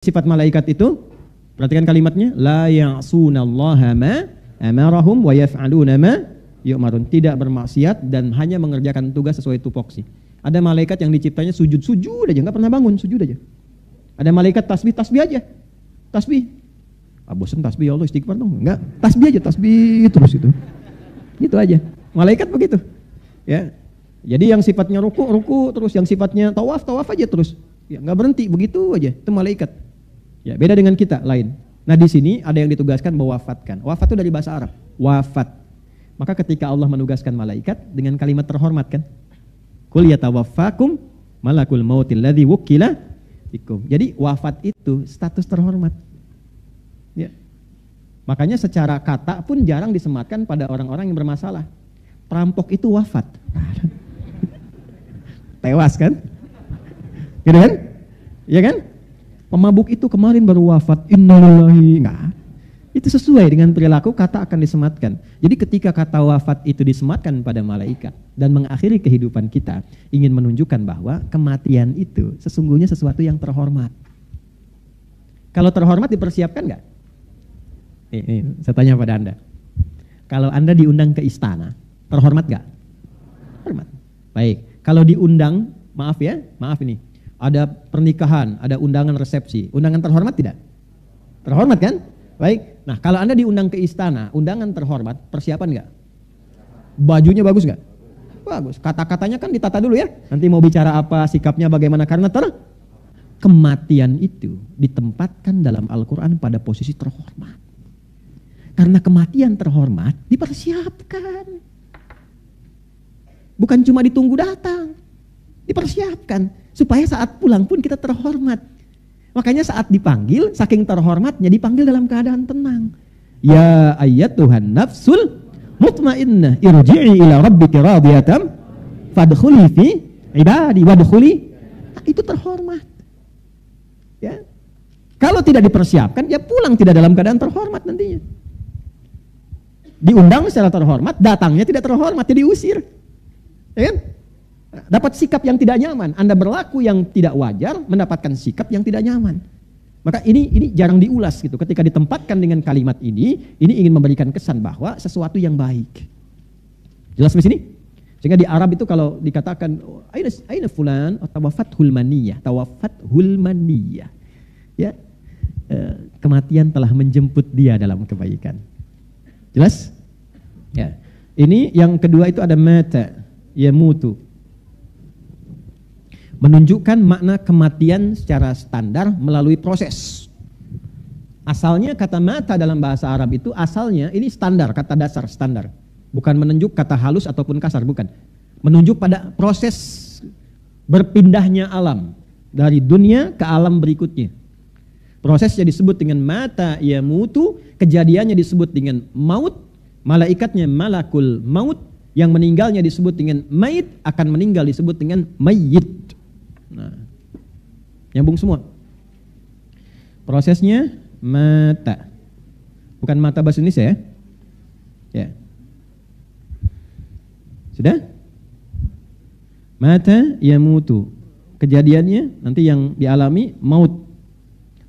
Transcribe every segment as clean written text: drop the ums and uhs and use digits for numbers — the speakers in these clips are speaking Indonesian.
Sifat malaikat itu, perhatikan kalimatnya, la ya'sunallaha ma amarahum wa yaf'aluna ma yu'marun. Tidak bermaksiat dan hanya mengerjakan tugas sesuai tupoksi. Ada malaikat yang diciptanya sujud aja, nggak pernah bangun, sujud aja. Ada malaikat tasbih aja. Tasbih. Bosan tasbih, ya Allah istighfar dong. Enggak, tasbih aja, tasbih terus itu. Gitu aja. Malaikat begitu. Ya. Jadi yang sifatnya ruku terus, yang sifatnya tawaf aja terus. Ya, nggak berhenti, begitu aja. Itu malaikat. Ya, beda dengan kita, lain. Nah, di sini ada yang ditugaskan mewafatkan. Wafat itu dari bahasa Arab, wafat. Maka ketika Allah menugaskan malaikat dengan kalimat terhormat kan? Qul yatawaffakum malakul mautil ladzi wukila bikum. Jadi wafat itu status terhormat. Ya. Makanya secara kata pun jarang disematkan pada orang-orang yang bermasalah. Perampok itu wafat. Tewas kan? Gitu kan? Iya kan? Pemabuk itu kemarin baru wafat, innalillahi. Enggak. Itu sesuai dengan perilaku, kata akan disematkan. Jadi ketika kata wafat itu disematkan pada malaikat dan mengakhiri kehidupan kita, ingin menunjukkan bahwa kematian itu sesungguhnya sesuatu yang terhormat. Kalau terhormat dipersiapkan enggak? Ini saya tanya pada Anda. Kalau Anda diundang ke istana, terhormat enggak? Terhormat. Baik. Kalau diundang, maaf ini. Ada pernikahan, ada undangan resepsi. Undangan terhormat tidak? Terhormat kan? Baik. Nah, kalau Anda diundang ke istana, undangan terhormat, persiapan enggak? Bajunya bagus enggak? Bagus. Kata-katanya kan ditata dulu ya. Nanti mau bicara apa, sikapnya bagaimana, karena kematian itu ditempatkan dalam Al-Quran pada posisi terhormat. Karena kematian terhormat dipersiapkan. Bukan cuma ditunggu datang. Dipersiapkan. Supaya saat pulang pun kita terhormat. Makanya saat dipanggil, saking terhormatnya dipanggil dalam keadaan tenang. Ya ayyatuhan nafsul mutmainnah irji'i ila rabbika radiyatan fadkhuli fi ibadi wadkhuli. Itu terhormat. Ya. Kalau tidak dipersiapkan, ya pulang tidak dalam keadaan terhormat nantinya. Diundang secara terhormat, datangnya tidak terhormat, jadi diusir. Ya kan? Dapat sikap yang tidak nyaman, Anda berlaku yang tidak wajar, mendapatkan sikap yang tidak nyaman. Maka ini jarang diulas gitu. Ketika ditempatkan dengan kalimat ini ingin memberikan kesan bahwa sesuatu yang baik. Jelas di sini? Sehingga di Arab itu kalau dikatakan aina fulan tawafathul maniyah. Ya. Kematian telah menjemput dia dalam kebaikan. Jelas? Ya. Ini yang kedua itu ada mata, yamutu. Menunjukkan makna kematian secara standar melalui proses. Asalnya kata mata dalam bahasa Arab itu asalnya ini standar, kata dasar standar. Bukan menunjuk kata halus ataupun kasar, bukan. Menunjuk pada proses berpindahnya alam dari dunia ke alam berikutnya. Prosesnya disebut dengan mata yamutu, kejadiannya disebut dengan maut, malaikatnya malakul maut, yang meninggalnya disebut dengan mayit, akan meninggal disebut dengan mayyit. Nah, nyambung semua. Prosesnya mata. Bukan mata bahasa Indonesia ya. Ya. Sudah? Mata yamutu. Kejadiannya nanti yang dialami maut.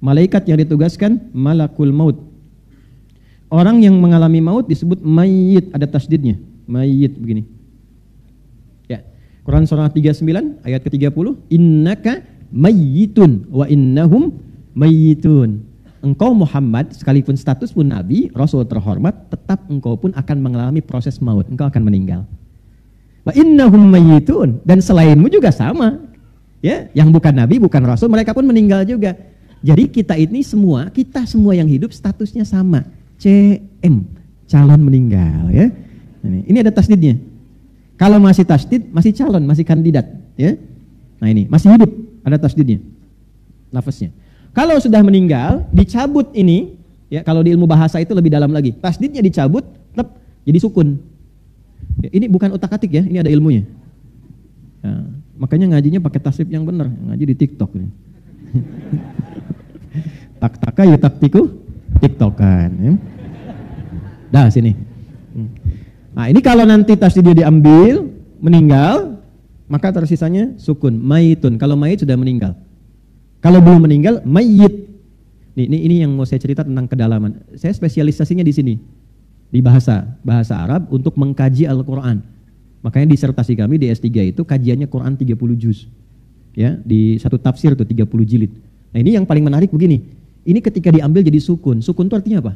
Malaikat yang ditugaskan malakul maut. Orang yang mengalami maut disebut mayyit, ada tasdidnya. Mayyit begini. Quran surah 39 ayat ke-30, innaka mayyitun wa innahum mayyitun. Engkau Muhammad sekalipun status pun nabi, rasul terhormat, tetap engkau pun akan mengalami proses maut. Engkau akan meninggal. Wa innahum mayyitun, dan selainmu juga sama. Ya, yang bukan nabi, bukan rasul, mereka pun meninggal juga. Jadi kita semua yang hidup statusnya sama. CM, calon meninggal ya. Ini ada tasdidnya. Kalau masih tasdid, masih calon, masih kandidat, ya. Nah ini masih hidup, ada tasdidnya, lafaznya. Kalau sudah meninggal, dicabut ini, ya. Kalau di ilmu bahasa itu lebih dalam lagi. Tasdidnya dicabut, tetap jadi sukun. Ya, ini bukan utak-atik ya, ini ada ilmunya. Ya, makanya ngajinya pakai tasrif yang benar, ngaji di TikTok. Tak-taka ya taktiku, TikTokan. Ya. Dah sini. Nah ini kalau nanti tasdidnya diambil, meninggal, maka tersisanya sukun, mayitun. Kalau mayit sudah meninggal. Kalau belum meninggal, mayyit. Ini yang mau saya cerita tentang kedalaman. Saya spesialisasinya di sini, di bahasa Arab untuk mengkaji Al-Quran. Makanya disertasi kami di S3 itu kajiannya Quran 30 juz. Ya, di satu tafsir tuh 30 jilid. Nah, ini yang paling menarik begini. Ini ketika diambil jadi sukun. Sukun itu artinya apa?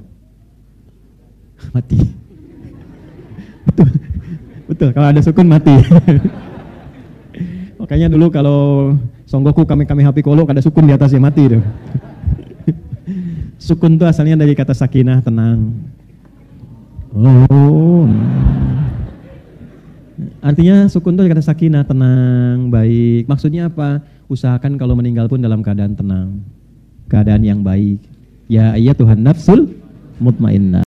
Mati. Betul. Betul, kalau ada sukun mati. Makanya dulu kalau Songgoku kami HP kolok ada sukun di atasnya mati itu. Sukun itu asalnya dari kata sakinah, tenang. Oh. Artinya sukun itu dari kata sakinah, tenang, baik. Maksudnya apa? Usahakan kalau meninggal pun dalam keadaan tenang. Keadaan yang baik. Ya Tuhan nafsul mutmainnah.